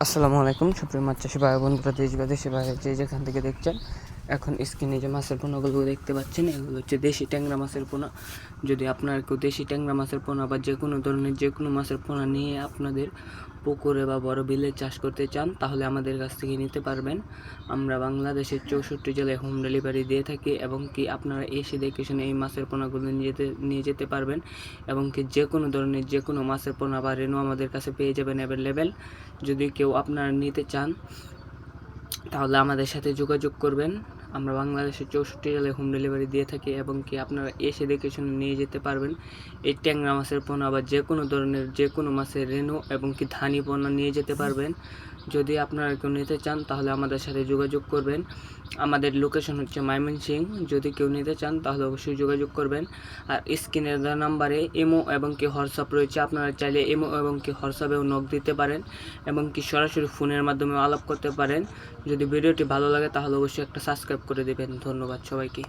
আসসালামু আলাইকুম সুপ্রিয় মাছ চাষি ভাই বন্ধুরা, দেশ বা দেশে বাইরে যে যেখান থেকে দেখছেন, এখন স্ক্রিনে যে মাছের পোনাগুলো দেখতে পাচ্ছেন এগুলো হচ্ছে দেশি ট্যাংরা মাছের পোনা। যদি আপনার কেউ দেশি ট্যাংরা মাছের পোনা বা যে কোনো ধরনের যে কোনো মাছের পোনা নিয়ে আপনাদের পুকুরে বা বড় বিলে চাষ করতে চান, তাহলে আমাদের কাছ থেকে নিতে পারবেন। আমরা বাংলাদেশের 64 জেলায় হোম ডেলিভারি দিয়ে থাকি এবং কি আপনারা এসে দেখে শুনে এই মাছের পোনাগুলো নিয়ে যেতে পারবেন এবং কি যে কোনো ধরনের যে কোনো মাছের পোনা বা রেনু আমাদের কাছে পেয়ে যাবেন অ্যাভেলেবেল। যদি কেউ আপনারা নিতে চান তাহলে আমাদের সাথে যোগাযোগ করবেন। আমরা বাংলাদেশের 64 জেলায় হোম ডেলিভারি দিয়ে থাকি এবং কি আপনারা এসে দেখে শুনে নিয়ে যেতে পারবেন। এই ট্যাংরা মাছের পোনা বা যে কোনো ধরনের যে কোনো মাছের রেনু এবং কি ধানি পোনা নিয়ে যেতে পারবেন। যদি আপনারা কেউ নিতে চান তাহলে আমাদের সাথে যোগাযোগ করবেন। আমাদের লোকেশন হচ্ছে ময়মনসিংহ। যদি কেউ নিতে চান তাহলে অবশ্যই যোগাযোগ করবেন। আর স্ক্রিনের দেওয়া নাম্বারে ইমো এবং কি হোয়াটসঅ্যাপ রয়েছে, আপনারা চাইলে ইমো এবং কি হোয়াটসঅ্যাপেও নক দিতে পারেন এবং কি সরাসরি ফোনের মাধ্যমে আলাপ করতে পারেন। যদি ভিডিওটি ভালো লাগে তাহলে অবশ্যই একটা সাবস্ক্রাইব করে দেবেন। ধন্যবাদ সবাইকে।